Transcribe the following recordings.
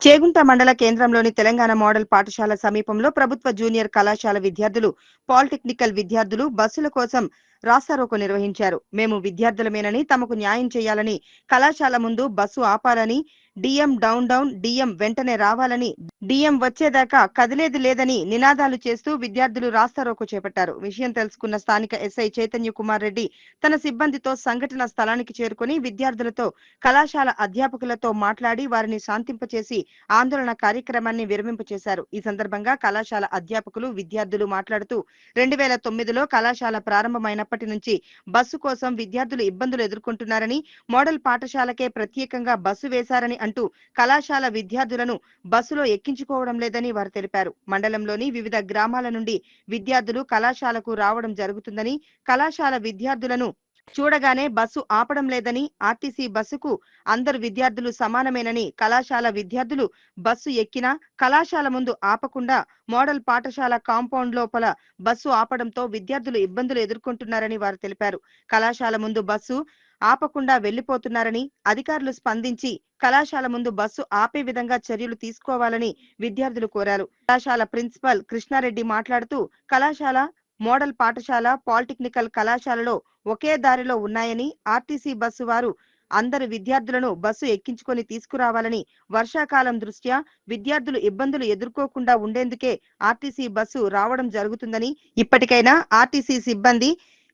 చేగుంట మండల కేంద్రంలోని తెలంగాణ మోడల్ పాఠశాల సమీపంలో ప్రభుత్వ జూనియర్ కళాశాల విద్యార్థులు, పాలిటెక్నికల్ విద్యార్థులు బస్సుల కోసం రాస్తారోకో నిర్వహించారు. మేము విద్యార్థులమేనని, తమకు న్యాయం చేయాలని, కళాశాల ముందు బస్సు ఆపాలని, డీఎం డౌన్ డౌన్, డీఎం వెంటనే రావాలని, డీఎం వచ్చేదాకా కదిలేది లేదని నినాదాలు చేస్తూ విద్యార్థులు రాస్తారోకో చేపట్టారు. విషయం తెలుసుకున్న స్థానిక ఎస్ఐ చైతన్య కుమార్ రెడ్డి తన సిబ్బందితో సంఘటన స్థలానికి చేరుకుని విద్యార్థులతో, కళాశాల అధ్యాపకులతో మాట్లాడి వారిని శాంతింపచేసి ఆందోళన కార్యక్రమాన్ని విరమింపచేశారు. ఈ సందర్భంగా కళాశాల అధ్యాపకులు, విద్యార్థులు మాట్లాడుతూ 2009లో కళాశాల ప్రారంభమైనప్పటి నుంచి బస్సు కోసం విద్యార్థులు ఇబ్బందులు ఎదుర్కొంటున్నారని, మోడల్ పాఠశాలకే ప్రత్యేకంగా బస్సు వేశారని అంటూ కళాశాల విద్యార్థులను బస్సులో ఎక్కించుకోవడం లేదని వారు తెలిపారు. మండలంలోని వివిధ గ్రామాల నుండి విద్యార్థులు కళాశాలకు రావడం జరుగుతుందని, కళాశాల విద్యార్థులను చూడగానే బస్సు ఆపడం లేదని, ఆర్టీసీ బస్సుకు అందరు విద్యార్థులు సమానమేనని, కళాశాల విద్యార్థులు బస్సు ఎక్కినా కళాశాల ముందు ఆపకుండా మోడల్ పాఠశాల కాంపౌండ్ లోపల బస్సు ఆపడంతో విద్యార్థులు ఇబ్బందులు ఎదుర్కొంటున్నారని వారు తెలిపారు. కళాశాల ముందు బస్సు ఆపకుండా వెళ్లిపోతున్నారని, అధికారులు స్పందించి కళాశాల ముందు బస్సు ఆపే విధంగా చర్యలు తీసుకోవాలని విద్యార్థులు కోరారు. కళాశాల ప్రిన్సిపల్ కృష్ణారెడ్డి మాట్లాడుతూ కళాశాల, మోడల్ పాఠశాల, పాలిటెక్నికల్ కళాశాలలో ఒకే దారిలో ఉన్నాయని, ఆర్టీసీ బస్సు వారు అందరు విద్యార్థులను బస్సు ఎక్కించుకొని తీసుకురావాలని, వర్షాకాలం దృష్ట్యా విద్యార్థులు ఇబ్బందులు ఎదుర్కోకుండా ఉండేందుకే ఆర్టీసీ బస్సు రావడం జరుగుతుందని, ఇప్పటికైనా ఆర్టీసీ సిబ్బంది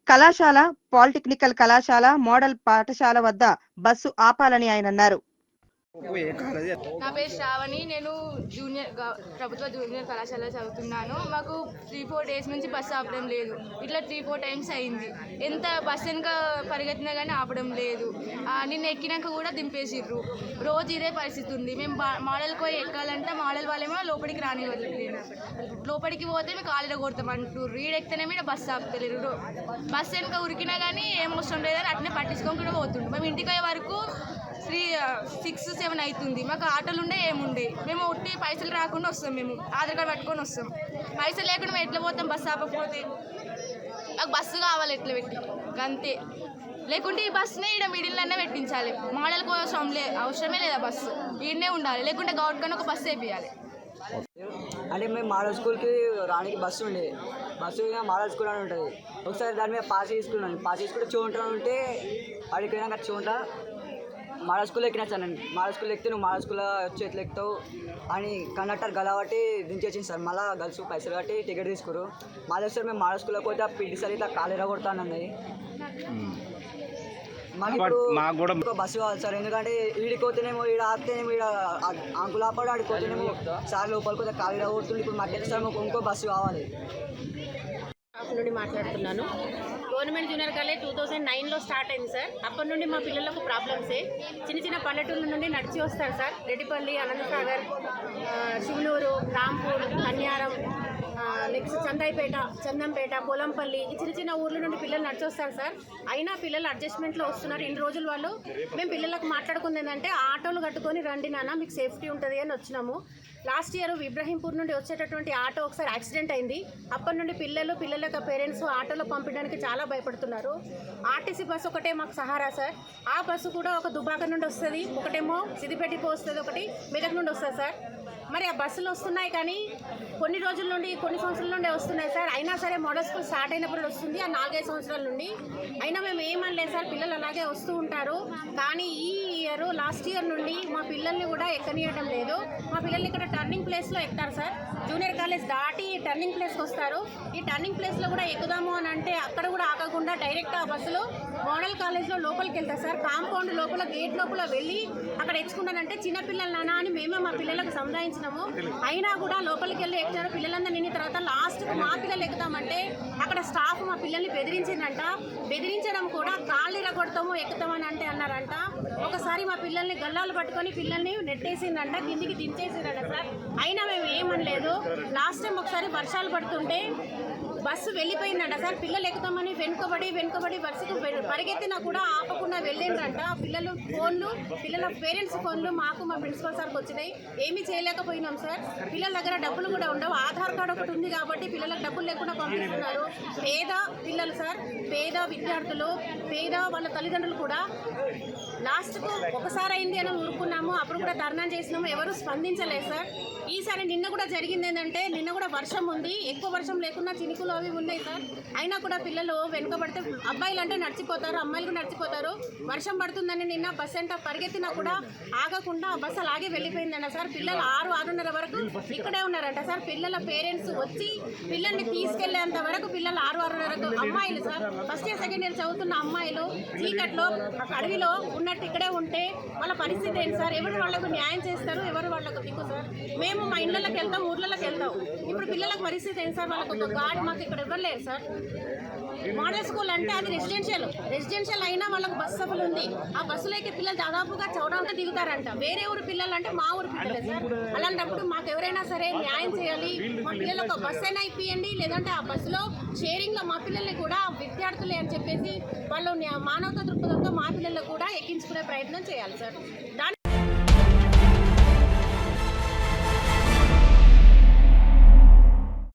కళాశాల, పాలిటెక్నికల్ కళాశాల, మోడల్ పాఠశాల వద్ద బస్సు ఆపాలని ఆయన అన్నారు. నా పేరు శ్రావణి. నేను ప్రభుత్వ జూనియర్ కళాశాలలో చదువుతున్నాను. మాకు 3-4 డేస్ నుంచి బస్సు ఆపడం లేదు. ఇట్లా 3-4 టైమ్స్ అయింది. ఎంత బస్సు వెనుక పరిగెత్తినా కానీ ఆపడం లేదు. నిన్న ఎక్కినాక కూడా దింపేసిర్రు. రోజు ఇదే పరిస్థితి ఉంది. మేము మోడల్కి పోయి ఎక్కాలంటే మోడల్ వాళ్ళేమో లోపలికి రానివ్వలేదు. లోపలికి పోతే మేము కాలిలో కొడతామంటారు. రీడెక్తేనే మీద బస్సు ఆపుతలేరు. బస్సు వెనుక ఉరికినా కానీ ఏం అవసరం లేదని అట్నే పట్టించుకోకుండా పోతుండు. మేము ఇంటికి అయ్యే వరకు 6-7 అవుతుంది. మాకు ఆటోలు ఉండే ఏముండే, మేము ఒట్టి పైసలు రాకుండా వస్తాం. మేము ఆధార్ కార్డు పట్టుకొని వస్తాం. పైసలు లేకుండా మేము ఎట్లా పోతాం బస్సు ఆపకపోతే? మాకు బస్సు కావాలి ఎట్లా పెట్టి అంతే. లేకుంటే ఈ బస్సునే ఈడ మిడిల్లోనే పెట్టించాలి. మోడల్ కోసం అవసరమే లేదా బస్సు, ఈడనే ఉండాలి. లేకుంటే గవర్నమెంట్ ఒక బస్సు వేయాలి. అంటే మేము మోడల్ స్కూల్కి రానికి బస్సు ఉండే, బస్సు మోడల్ స్కూల్ అని ఉంటుంది. ఒకసారి దాని మీద పాస్ తీసుకున్నాను. పాస్ తీసుకుంటే చూంటా ఉంటే అడిగి పోయినాక చూంటా మోడల్ స్కూల్లో ఎక్కినా సార్. నేను మోడల్ స్కూల్లో ఎక్కితే నువ్వు మోడల్ స్కూల్లో వచ్చి ఎట్లా ఎక్కుతావు అని కండక్టర్ గలబట్టి దించేసింది సార్. మళ్ళీ గర్ల్స్ పైసలు కట్టి టికెట్ తీసుకురు. మళ్ళీ సార్ మేము మోడల్ స్కూల్లో పోతే పీటీ సార్ ఇట్లా కాలేరా కొడతానన్నది. మాకు కూడా బస్సు కావాలి సార్. ఎందుకంటే ఈడికి పోతేనేమో ఈడ ఆపితేనేమో ఈడ అంకులు ఆపాడు, ఆడికి పోతేనేమో సార్ లోపలికి పోతే కాలేరా కొడుతుంది. ఇప్పుడు మాకు సార్ మాకు ఇంకో బస్సు కావాలి. నుండి మాట్లాడుతున్నాను. గవర్నమెంట్ జూనియర్ కాలేజ్ 2009లో స్టార్ట్ అయింది సార్. అప్పటి నుండి మా పిల్లలకు ప్రాబ్లమ్సే. చిన్న పల్లెటూళ్ళ నుండి నడిచి వస్తారు సార్. రెడ్డిపల్లి, అనంతసాగర్, శివనూరు, రాంపూర్, కన్యారం, నెక్స్ట్ చందంపేట, పొలంపల్లి, ఈ చిన్న ఊర్ల నుండి పిల్లలు నడిచొస్తారు సార్. అయినా పిల్లలు అడ్జస్ట్మెంట్లో వస్తున్నారు. ఇన్ని రోజులు వాళ్ళు మేము పిల్లలకు మాట్లాడుకుంది ఏంటంటే ఆటోలు కట్టుకొని రండి నాన్న, మీకు సేఫ్టీ ఉంటుంది అని వచ్చినాము. లాస్ట్ ఇయర్ ఇబ్రహీంపూర్ నుండి వచ్చేటటువంటి ఆటో ఒకసారి యాక్సిడెంట్ అయింది. అప్పటి నుండి పిల్లల పేరెంట్స్ ఆటోలో పంపించడానికి చాలా భయపడుతున్నారు. ఆర్టీసీ బస్సు ఒకటే మాకు సహారా సార్. ఆ బస్సు కూడా ఒక దుబాక నుండి వస్తుంది, ఒకటేమో సిద్దిపేటకి వస్తుంది, ఒకటి మెదక్ నుండి వస్తుంది సార్. మరి ఆ బస్సులు వస్తున్నాయి కానీ కొన్ని సంవత్సరాల నుండి వస్తున్నాయి సార్. అయినా సరే మోడల్ స్కూల్ స్టార్ట్ అయినప్పుడు వస్తుంది, ఆ 4-5 సంవత్సరాల నుండి. అయినా మేము ఏమనలేదు సార్, పిల్లలు అలాగే వస్తూ ఉంటారు. కానీ లాస్ట్ ఇయర్ నుండి మా పిల్లల్ని కూడా ఎక్కనియడం లేదు. మా పిల్లల్ని ఇక్కడ టర్నింగ్ ప్లేస్లో ఎక్కుతారు సార్. జూనియర్ కాలేజ్ దాటి టర్నింగ్ ప్లేస్కి వస్తారు. ఈ టర్నింగ్ ప్లేస్లో కూడా ఎక్కుదాము అని అంటే అక్కడ కూడా ఆగకుండా డైరెక్ట్ ఆ బస్సులో మోడల్ కాలేజ్లో లోపలికి వెళ్తారు సార్. కాంపౌండ్ లోపల గేట్ లోపల వెళ్ళి అక్కడ ఎక్చుకుంటానంటే చిన్నపిల్లలు నానా అని మేమే మా పిల్లలకు సంధాయించినాము. అయినా కూడా లోపలికి వెళ్ళి ఎక్కినారు. పిల్లలందరూ నిన్న తర్వాత లాస్ట్కు మా పిల్లలు ఎక్కుతామంటే అక్కడ స్టాఫ్ మా పిల్లల్ని బెదిరించిందంట. బెదిరించడం కూడా కాళ్ళు ఇరగొడతాము ఎక్కుతామని అంటే అన్నారంట. ఒకసారి మా పిల్లల్ని గల్లాలు పట్టుకొని పిల్లల్ని నెట్టేసిందంట, కిందికి దించేసిందంట సార్. అయినా మేము ఏమనలేదు. లాస్ట్ టైం ఒకసారి వర్షాలు పడుతుంటే బస్సు వెళ్ళిపోయిందంట సార్. పిల్లలు ఎక్కుతామని వెనుకబడి వరుసకు పరిగెత్తినా కూడా ఆపకుండా వెళ్ళిండ్రంట. పిల్లల పేరెంట్స్ ఫోన్లు మాకు మా ప్రిన్సిపల్ సార్కి వచ్చినాయి. ఏమీ చేయలేకపోయినాం సార్. పిల్లల దగ్గర డబ్బులు కూడా ఉండవు. ఆధార్ కార్డు ఒకటి ఉంది కాబట్టి పిల్లలకు డబ్బులు లేకుండా పంపిస్తున్నారు. పేద పిల్లలు సార్, పేద విద్యార్థులు, పేద వాళ్ళ తల్లిదండ్రులు కూడా లాస్ట్కు ఒకసారి అయింది అని ఊరుకున్నాము. అప్పుడు కూడా ధర్నా చేసినాము, ఎవరు స్పందించలేదు సార్. ఈసారి నిన్న కూడా జరిగింది ఏంటంటే, నిన్న కూడా వర్షం ఉంది, ఎక్కువ వర్షం లేకుండా చినుకులు అవి ఉన్నాయి సార్. అయినా కూడా పిల్లలు వెనుకబడితే, అబ్బాయిలు అంటే నడిచిపోతారు, అమ్మాయిలు నడిచిపోతారు. వర్షం పడుతుందని నిన్న బస్ సెంటర్ పరిగెత్తినా కూడా ఆగకుండా బస్సు అలాగే వెళ్ళిపోయిందంట సార్. పిల్లలు 6-6:30 వరకు ఇక్కడే ఉన్నారంట సార్. పిల్లల పేరెంట్స్ వచ్చి పిల్లల్ని తీసుకెళ్లేంత వరకు పిల్లలు 6-6:30 వరకు అమ్మాయిలు sir, first year second year చదువుతున్న అమ్మాయిలు చీకట్లో అడవిలో ఉన్నట్టు ఇక్కడే ఉంటే వాళ్ళ పరిస్థితి ఏంటి సార్? ఎవరు వాళ్ళకు న్యాయం చేస్తారు? ఎవరు వాళ్ళకు దిక్కు సార్? మేము మా ఇళ్ళకి వెళ్తాం, ఊర్లలోకి వెళ్తాం. ఇప్పుడు పిల్లలకు పరిస్థితి ఏంటి సార్? వాళ్ళకు ఒక గాడి మాకు ఇక్కడ ఇవ్వలేదు సార్. మోడల్ స్కూల్ అంటే అది రెసిడెన్షియల్ అయినా వాళ్ళకు బస్సు సభలు ఉంది. ఆ బస్సులోకి పిల్లలు దాదాపుగా చౌడంతా దిగుతారంట. వేరే ఊరు పిల్లలు అంటే మా ఊరు పిల్లలే సార్. అలాంటప్పుడు మాకు ఎవరైనా సరే న్యాయం చేయాలి. మా పిల్లలకు ఒక బస్సు అయినా ఇప్పియండి, లేదంటే ఆ బస్సులో షేరింగ్లో మా పిల్లల్ని కూడా విద్యార్థులే అని చెప్పేసి వాళ్ళు మానవతా దృక్పథంతో మా పిల్లలు కూడా ఎక్కించుకునే ప్రయత్నం చేయాలి సార్.